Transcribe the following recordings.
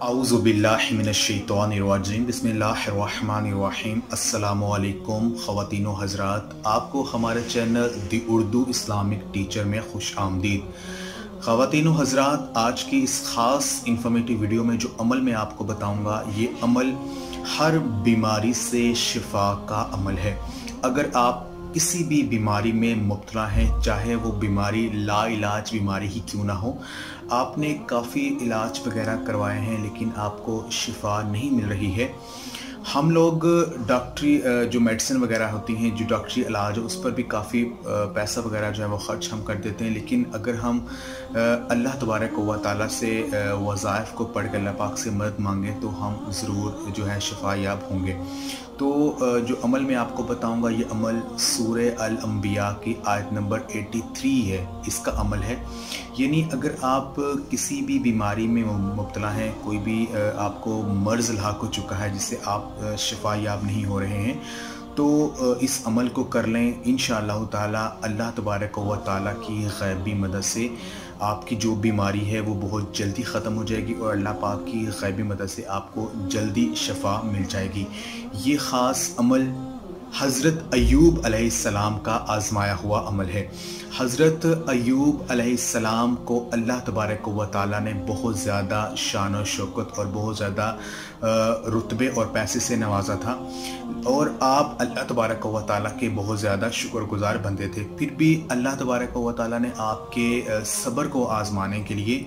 औज़ुबिल्लाहि मिनश्शैतानिर्रजीम बिस्मिल्लाहिर्रहमानिर्रहीम। अस्सलामु अलैकुम ख़वातीन व हज़रात, आपको हमारे चैनल दी उर्दू इस्लामिक टीचर में खुश आमदीद। ख़वातीन व हज़रात, आज की इस ख़ास इंफॉर्मेटिव वीडियो में जो अमल मैं आपको बताऊंगा, ये अमल हर बीमारी से शिफा का अमल है। अगर आप किसी भी बीमारी में मुब्तला हैं, चाहे वो बीमारी लाइलाज बीमारी ही क्यों ना हो, आपने काफ़ी इलाज वगैरह करवाए हैं लेकिन आपको शिफा नहीं मिल रही है। हम लोग डॉक्टरी जो मेडिसिन वगैरह होती हैं, जो डॉक्टरी इलाज है, उस पर भी काफ़ी पैसा वगैरह जो है वो ख़र्च हम कर देते हैं। लेकिन अगर हम अल्लाह तबारक व तआला से वज़ाइफ को पढ़ कर अल्लाह पाक से मदद मांगें तो हम ज़रूर जो है शिफा याब होंगे। तो जो अमल मैं आपको बताऊंगा, ये अमल सूरह अल अंबिया की आयत नंबर 83 है, इसका अमल है। यानी अगर आप किसी भी बीमारी में मुब्तला हैं, कोई भी आपको मर्ज़ लाक हो चुका है जिससे आप शिफा याब नहीं हो रहे हैं, तो इस अमल को कर लें। इंशाअल्लाह ताला अल्लाह तबारक व तआला की गैबी मदद से आपकी जो बीमारी है वो बहुत जल्दी ख़त्म हो जाएगी और अल्लाह पाक की गैबी मदद से आपको जल्दी शिफा मिल जाएगी। ये ख़ास अमल हज़रत अय्यूब अलैहिस्सलाम का आज़माया हुआ अमल है। हज़रत अय्यूब अलैहिस्सलाम को अल्लाह तबारक व तआला ने बहुत ज़्यादा शान और शौकत और बहुत ज़्यादा रुतबे और पैसे से नवाजा था, और आप अल्लाह तबारक व तआला के बहुत ज़्यादा शुक्रगुज़ार बंदे थे। फिर भी अल्लाह तबारक व तआला ने आपके सब्र को आज़माने के लिए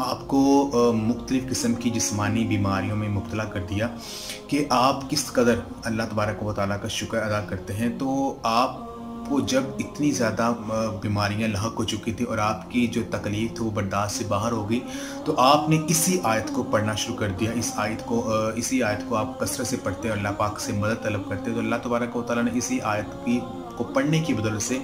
आपको मुख्तलिफ़ किस्म की जिस्मानी बीमारियों में मुब्तला कर दिया कि आप किस कदर अल्लाह तबारक व तआला का शुक्र अदा करते हैं। तो आपको जब इतनी ज़्यादा बीमारियां लाहक हो चुकी थी और आपकी जो तकलीफ़ थी वो बर्दाश्त से बाहर हो गई, तो आपने इसी आयत को पढ़ना शुरू कर दिया। इसी आयत को आप कसरत से पढ़ते हैं, अल्लाह पाक से मदद तलब करते हैं। तो अल्लाह तबारक व तआला ने इसी आयत को पढ़ने की बदौलत से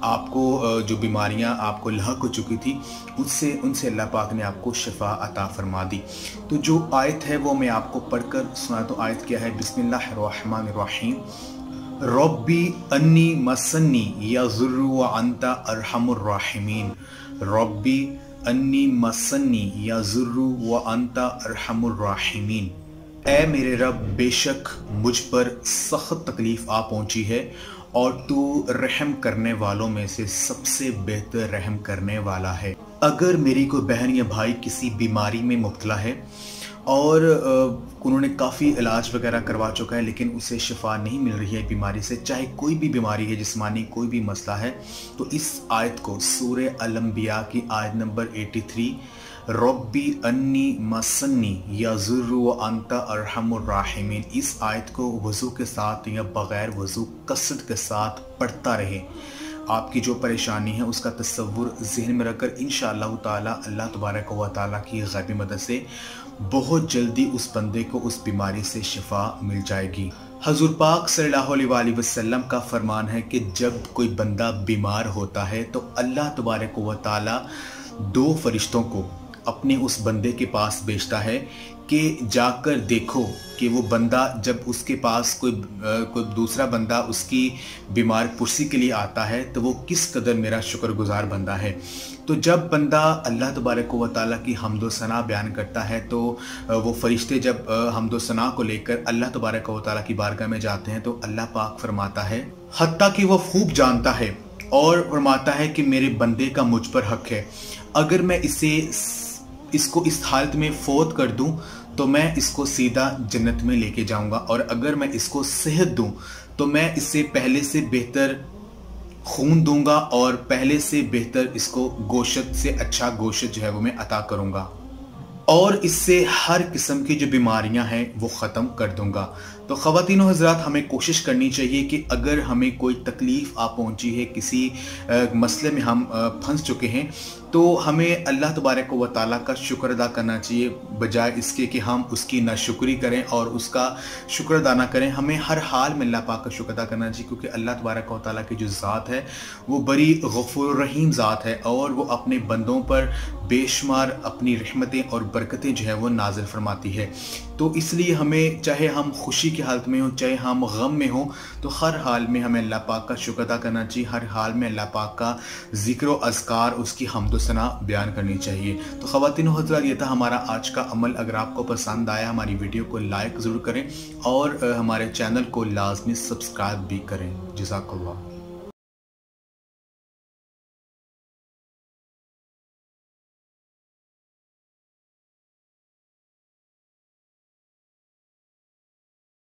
आपको जो बीमारियां आपको लाहक हो चुकी थी उनसे अल्लाह पाक ने आपको शिफा अता फरमा दी। तो जो आयत है वो मैं आपको पढ़कर सुना। तो आयत क्या है? बिस्मिल्लाहिर्रहमानिर्रहीम। रब्बी अन्नी मसन्नी यज़ुर्रु व अंता अरहमुर राहिमीन। रब्बी अन्नी मसन्नी यज़ुर्रु व अंता अरहमुर राहिमीन। ऐ मेरे रब, बेशक मुझ पर सख्त तकलीफ़ आ पहुंची है और तू रहम करने वालों में से सबसे बेहतर रहम करने वाला है। अगर मेरी कोई बहन या भाई किसी बीमारी में मुब्तला है और उन्होंने काफ़ी इलाज वगैरह करवा चुका है लेकिन उसे शिफा नहीं मिल रही है बीमारी से, चाहे कोई भी बीमारी है, जिस्मानी कोई भी मसला है, तो इस आयत को सूरह अल अंबिया की आयत नंबर 83, रब्बी अन्नी मसन्नी यज़ुर्रु व अंता अरहमुर राहिमीन, इस आयत को वज़ू के साथ या बग़ैर वज़ू कसरत के साथ पढ़ता रहे। आपकी जो परेशानी है उसका तसव्वुर ज़हन में रखकर इंशाअल्लाह ताला अल्लाह तबारक व तआला की गैबी मदद से बहुत जल्दी उस बंदे को उस बीमारी से शिफा मिल जाएगी। हज़ूर पाक सल्लल्लाहु अलैहि वसल्लम का फरमान है कि जब कोई बंदा बीमार होता है तो अल्लाह तबारक व तआला 2 फरिश्तों को अपने उस बंदे के पास भेजता है कि जाकर देखो कि वो बंदा, जब उसके पास कोई दूसरा बंदा उसकी बीमार पुरसी के लिए आता है तो वो किस कदर मेरा शुक्रगुजार बंदा है। तो जब बंदा अल्लाह तबारक व तआला की हम्दो सना बयान करता है तो वो फरिश्ते जब हम्दो सना को लेकर अल्लाह तबारक व तआला की बारगाह में जाते हैं तो अल्लाह पाक फरमाता है, हत्ता कि वो खूब जानता है और फरमाता है कि मेरे बंदे का मुझ पर हक है। अगर मैं इसको इस हालत में फौत कर दूं तो मैं इसको सीधा जन्नत में लेके जाऊंगा, और अगर मैं इसको सेहत दूं तो मैं इससे पहले से बेहतर खून दूंगा और पहले से बेहतर इसको गोश्त से अच्छा गोश्त जो है वो मैं अता करूंगा, और इससे हर किस्म की जो बीमारियां हैं वो ख़त्म कर दूंगा। तो ख़वातीन व हज़रात, हमें कोशिश करनी चाहिए कि अगर हमें कोई तकलीफ़ आ पहुंची है, किसी मसले में हम फंस चुके हैं, तो हमें अल्लाह तबारक व तआला का शुक्र अदा करना चाहिए, बजाय इसके कि हम उसकी नाशुक्री करें और उसका शुक्र अदा ना करें। हमें हर हाल में अल्लाह पाक का शुक्र अदा करना चाहिए, क्योंकि अल्लाह तबारक व तआला की जो ज़ात है वो बड़ी गफ़ूर रहीम ज़ात है और वो अपने बंदों पर बेशुमार अपनी रहमतें और बरकतें जो है वो नाज़िल फरमाती है। तो इसलिए हमें, चाहे हम खुशी کی حالت میں ہوں، چاہے ہم غم میں ہوں، تو ہر حال میں ہمیں اللہ پاک کا شکر ادا کرنا چاہیے، ہر حال میں اللہ پاک کا ذکر و اذکار، اس کی حمد و ثنا بیان کرنی چاہیے۔ تو خواتین و حضرات، یہ تھا ہمارا آج کا عمل۔ اگر آپ کو پسند آیا ہماری ویڈیو کو لائک ضرور کریں اور ہمارے چینل کو لازمی سبسکرائب بھی کریں۔ جزاک اللہ۔